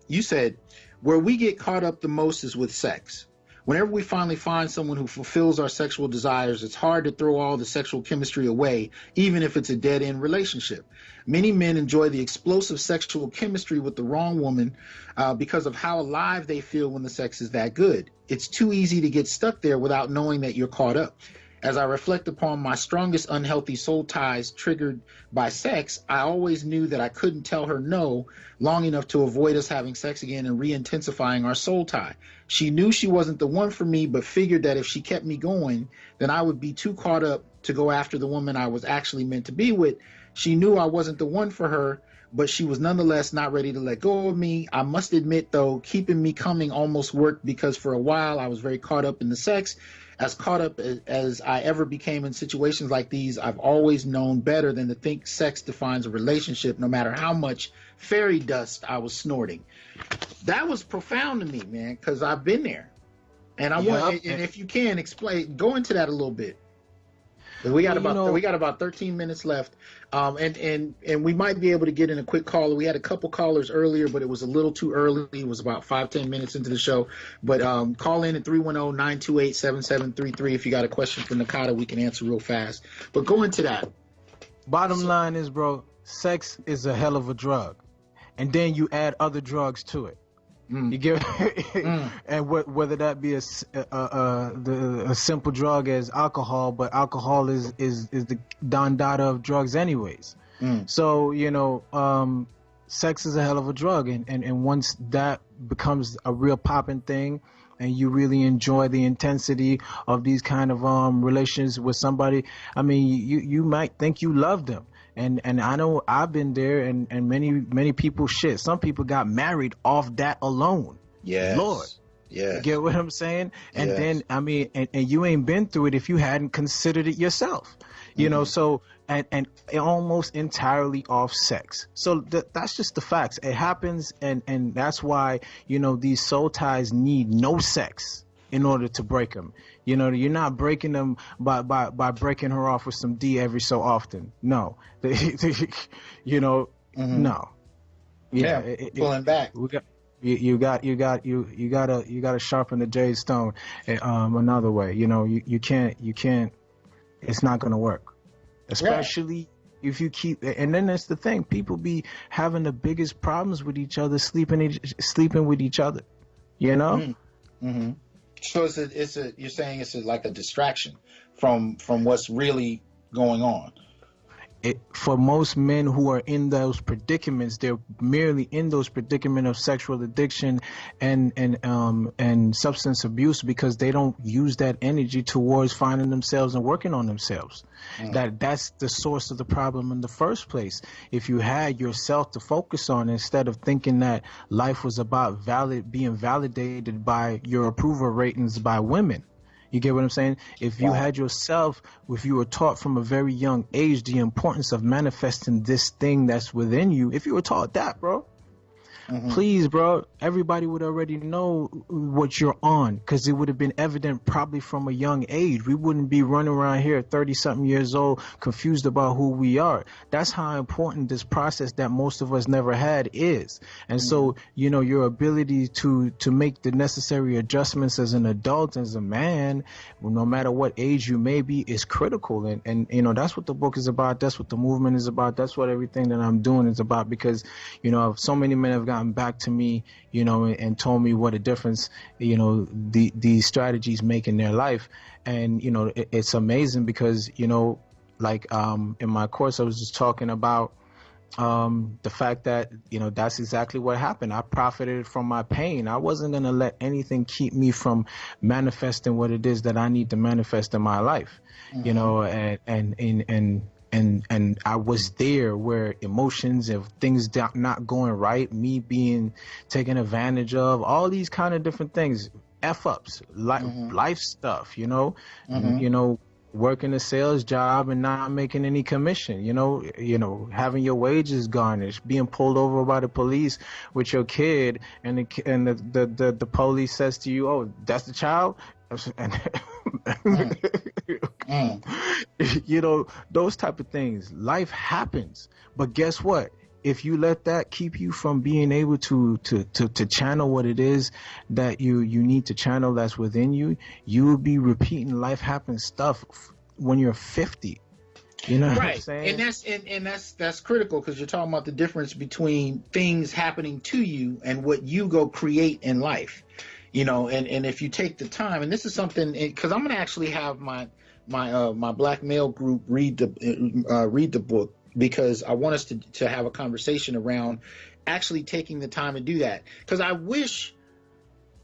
You said, where we get caught up the most is with sex. Whenever we finally find someone who fulfills our sexual desires, it's hard to throw all the sexual chemistry away, even if it's a dead-end relationship. Many men enjoy the explosive sexual chemistry with the wrong woman because of how alive they feel when the sex is that good. It's too easy to get stuck there without knowing that you're caught up. As I reflect upon my strongest unhealthy soul ties triggered by sex, I always knew that I couldn't tell her no long enough to avoid us having sex again and re-intensifying our soul tie. She knew she wasn't the one for me, but figured that if she kept me going, then I would be too caught up to go after the woman I was actually meant to be with. She knew I wasn't the one for her, but she was nonetheless not ready to let go of me. I must admit, though, keeping me coming almost worked because for a while I was very caught up in the sex. As caught up as I ever became in situations like these, I've always known better than to think sex defines a relationship, no matter how much fairy dust I was snorting. That was profound to me, man, because I've been there. And and if you can go into that a little bit. We got about 13 minutes left, and we might be able to get in a quick caller. We had a couple callers earlier, but it was a little too early. It was about 5-10 minutes into the show. But call in at 310-928-7733 if you got a question for Nakata. We can answer real fast. But go into that. Bottom line is, bro, sex is a hell of a drug, and then you add other drugs to it. You get, and whether that be a simple drug as alcohol, but alcohol is the don dada of drugs anyways. So sex is a hell of a drug, and once that becomes a real popping thing, and you really enjoy the intensity of these kind of relations with somebody, I mean, you might think you love them. And I know I've been there, and many people, some people got married off that alone. Yes. Lord. Yeah. You get what I'm saying? And yes. then, I mean, and you ain't been through it if you hadn't considered it yourself. You know, so, and almost entirely off sex. So that's just the facts. It happens, and that's why, these soul ties need no sex in order to break them. You're not breaking them by breaking her off with some D every so often. No, no. Yeah, pulling back. You gotta sharpen the jade stone another way. You can't. It's not gonna work, especially if you keep. And then that's the thing. People be having the biggest problems with each other, sleeping with each other. Mm-hmm. So you're saying it's like a distraction from what's really going on. For most men who are in those predicaments, they're merely in those predicaments of sexual addiction and substance abuse because they don't use that energy towards finding themselves and working on themselves. That's the source of the problem in the first place. If you had yourself to focus on instead of thinking that life was about being validated by your approval ratings by women. You get what I'm saying? If you had yourself, if you were taught from a very young age the importance of manifesting this thing that's within you, if you were taught that, bro, please, bro, everybody would already know what you're on because it would have been evident probably from a young age. We wouldn't be running around here at 30-something years old confused about who we are. That's how important this process that most of us never had is. And so, your ability to make the necessary adjustments as an adult, as a man, no matter what age you may be, is critical. And that's what the book is about. That's what the movement is about. That's what everything that I'm doing is about because, so many men have gotten back to me, and told me what a difference, these strategies make in their life. And, it's amazing because, like in my course, I was just talking about the fact that, that's exactly what happened. I profited from my pain. I wasn't going to let anything keep me from manifesting what it is that I need to manifest in my life, and I was there where emotions of things not going right, me being taken advantage of, all these kind of different things, F-ups, life stuff, working a sales job and not making any commission, having your wages garnished, being pulled over by the police with your kid, and the police says to you, "Oh, that's the child." Those type of things. Life happens, but guess what? If you let that keep you from being able to channel what it is that you need to channel that's within you, you will be repeating life happens stuff when you're 50. You know what I'm saying? And that's critical, because you're talking about the difference between things happening to you and what you go create in life. And if you take the time, and this is something, because I'm going to actually have my black male group read the book, because I want us to have a conversation around actually taking the time to do that. Because I wish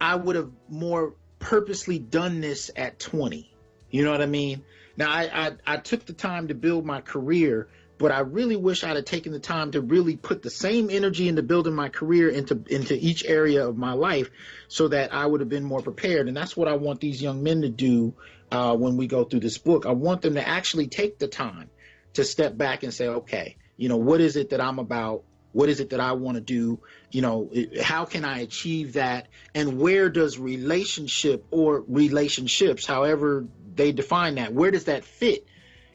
I would have more purposely done this at 20. You know what I mean? Now, I took the time to build my career, but I really wish I'd have taken the time to really put the same energy into building my career into each area of my life, so that I would have been more prepared. And that's what I want these young men to do when we go through this book. I want them to actually take the time to step back and say, okay, what is it that I'm about? What is it that I want to do? How can I achieve that? And where does relationship or relationships, however they define that, where does that fit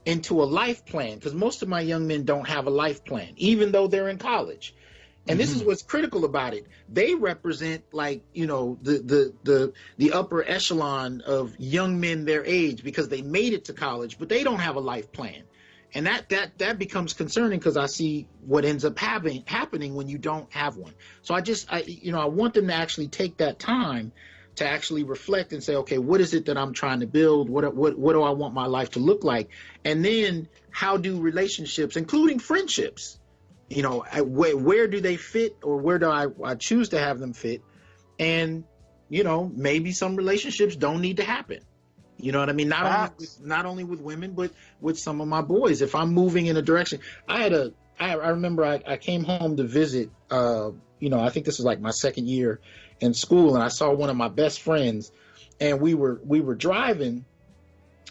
into a life plan? Because most of my young men don't have a life plan, even though they're in college. And this is what's critical about it. They represent, like, the upper echelon of young men their age, because they made it to college, but they don't have a life plan. And that becomes concerning, because I see what ends up happening when you don't have one. So I want them to actually take that time to actually reflect and say, okay, what is it that I'm trying to build? What do I want my life to look like? And then how do relationships, including friendships, where do they fit, or where do I choose to have them fit? And, maybe some relationships don't need to happen. You know what I mean? Not only with women, but with some of my boys. If I'm moving in a direction, I remember I came home to visit, I think this was like my second year in school, and I saw one of my best friends, and we were driving,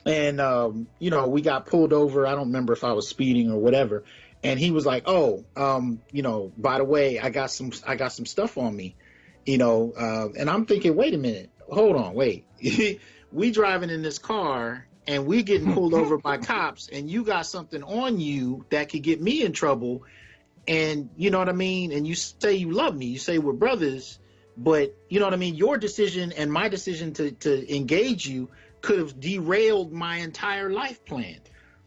and we got pulled over. I don't remember if I was speeding or whatever. And he was like, "Oh, by the way, I got some stuff on me," and I'm thinking, wait a minute, hold on, wait. We driving in this car and we getting pulled over by cops, and you got something on you that could get me in trouble. And you know what I mean? And you say you love me, you say we're brothers, but you know what I mean? Your decision and my decision to engage you could have derailed my entire life plan.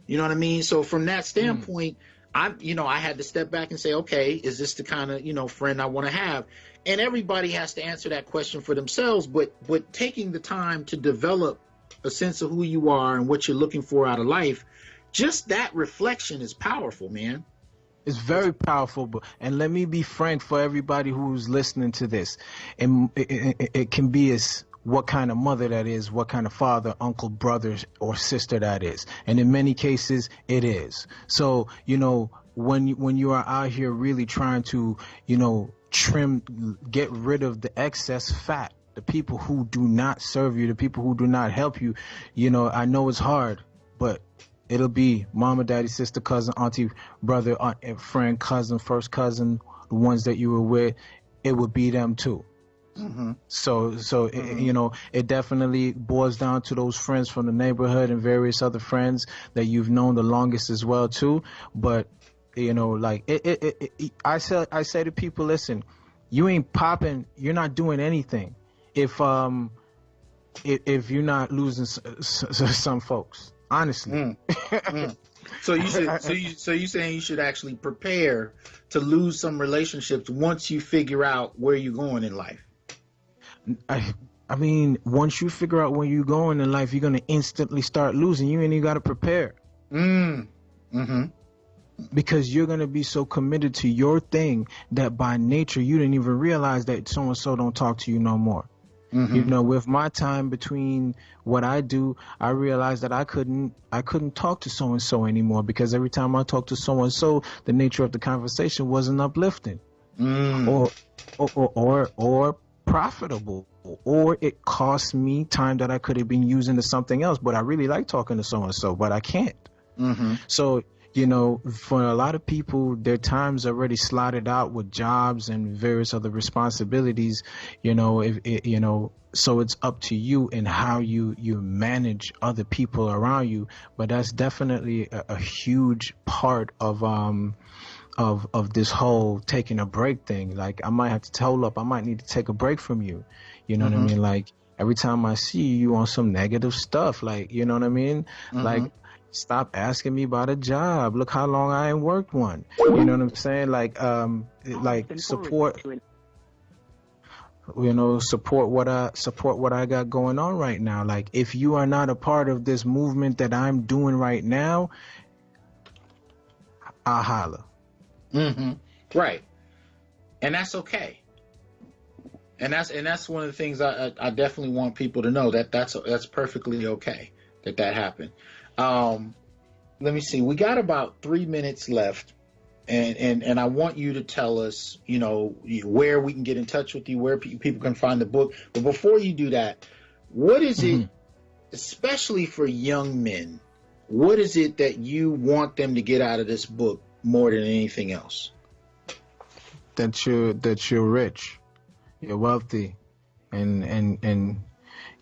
You know what I mean? So from that standpoint, I had to step back and say, okay, is this the kind of, friend I want to have? And everybody has to answer that question for themselves, but taking the time to develop a sense of who you are and what you're looking for out of life, just that reflection is powerful, man. It's very powerful, and let me be frank for everybody who's listening to this. And it can be as what kind of mother that is, what kind of father, uncle, brother, or sister that is. And in many cases, it is. So, when you are out here really trying to, get rid of the excess fat, the people who do not serve you, the people who do not help you, I know it's hard, but it'll be mama, daddy, sister, cousin, auntie, brother, aunt, friend, cousin, first cousin, the ones that you were with. It would be them too. So it definitely boils down to those friends from the neighborhood and various other friends that you've known the longest as well too. But I say to people, listen, you ain't popping, you're not doing anything if you're not losing some folks, honestly. So you should. So you saying you should actually prepare to lose some relationships once you figure out where you're going in life. I, I mean, once you figure out where you're going in life, you're gonna instantly start losing. You ain't even gotta prepare. Mm-hmm. Because you're going to be so committed to your thing that by nature you didn't even realize that so and so don't talk to you no more. Mm-hmm. You know, with my time between what I do, I realized that I couldn't talk to so and so anymore, because every time I talked to so and so, the nature of the conversation wasn't uplifting or profitable, or it cost me time that I could have been using to something else. But I really like talking to so and so, but I can't. So, you know, for a lot of people, their time's already slotted out with jobs and various other responsibilities, you know, so it's up to you and how you manage other people around you. But that's definitely a huge part of this whole taking a break thing. Like, I might have to hold up, I might need to take a break from you. You know what I mean? Like, every time I see you on some negative stuff, like, you know what I mean? Like, stop asking me about a job. Look how long I ain't worked one. You know what I'm saying? Like support, you know, support what I got going on right now. Like, if you are not a part of this movement that I'm doing right now, I'll holler. Right. And that's okay. And that's one of the things I definitely want people to know, that's perfectly okay that happened. Let me see. We got about 3 minutes left, and I want you to tell us, you know, where we can get in touch with you, where people can find the book. But before you do that, what is it, especially for young men, what is it that you want them to get out of this book more than anything else? That you're rich, you're wealthy, and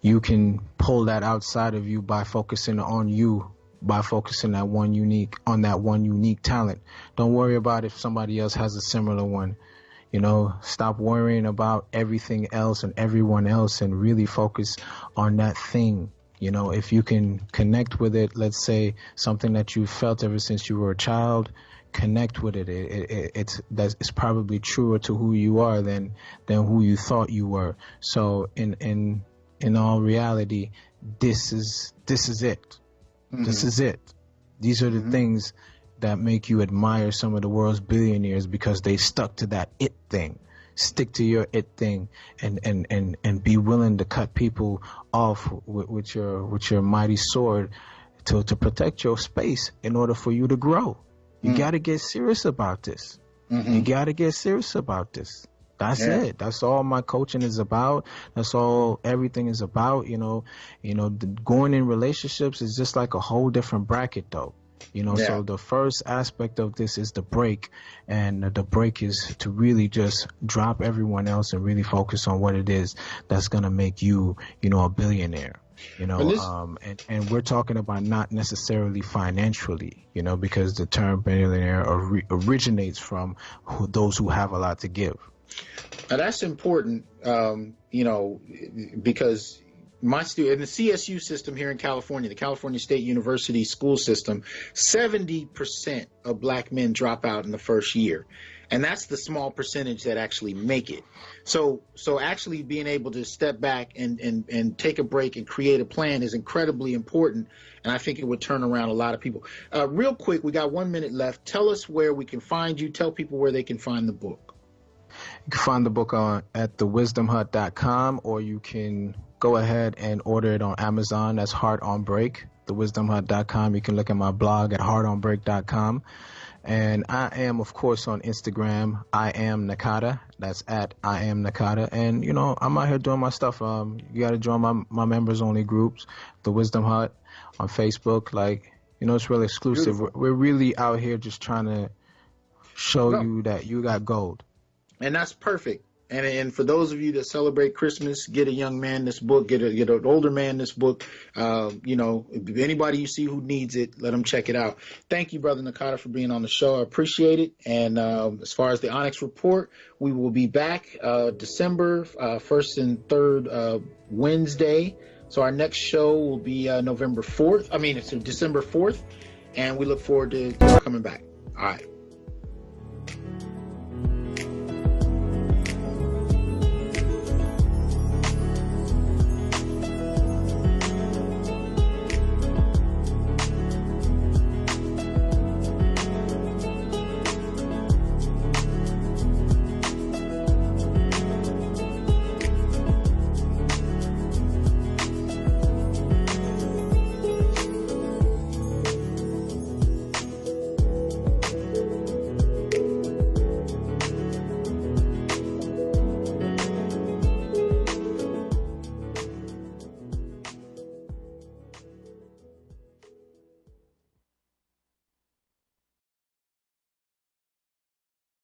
you can pull that outside of you by focusing on you, by focusing on that one unique talent. Don't worry about if somebody else has a similar one. You know, stop worrying about everything else and everyone else and really focus on that thing. You know, if you can connect with it, let's say something that you felt ever since you were a child, connect with it. It's probably truer to who you are than who you thought you were. So in all reality, this is it. This is it. These are the things that make you admire some of the world's billionaires, because they stuck to that it thing. Stick to your it thing, and be willing to cut people off with your mighty sword to protect your space in order for you to grow. You got to get serious about this. You got to get serious about this. That's it. That's all my coaching is about. That's all everything is about. You know, going in relationships is just like a whole different bracket, though. You know, so the first aspect of this is the break, and the break is to really just drop everyone else and really focus on what it is that's gonna make you, you know, a billionaire. You know, and we're talking about not necessarily financially, you know, because the term billionaire originates from those who have a lot to give. Now that's important, you know, because my student in the CSU system here in California, the California State University school system, 70% of black men drop out in the first year. And that's the small percentage that actually make it. So actually being able to step back and take a break and create a plan is incredibly important. And I think it would turn around a lot of people. Real quick, we got 1 minute left. Tell us where we can find you. Tell people where they can find the book. You can find the book at thewisdomhut.com, or you can go ahead and order it on Amazon. That's Heart on Break, thewisdomhut.com. You can look at my blog at heartonbreak.com. And I am, of course, on Instagram. I am Nakata. That's at I am Nakata. And, you know, I'm out here doing my stuff. You got to join my members only groups, The Wisdom Hut on Facebook. Like, you know, it's really exclusive. We're really out here just trying to show you that you got gold. And that's perfect. And for those of you that celebrate Christmas, get a young man this book, get an older man this book. You know, anybody you see who needs it, let them check it out. Thank you, Brother Nakata, for being on the show. I appreciate it. And as far as the Onyx Report, we will be back December 1st and 3rd Wednesday. So our next show will be December 4th. and we look forward to y'all coming back. All right.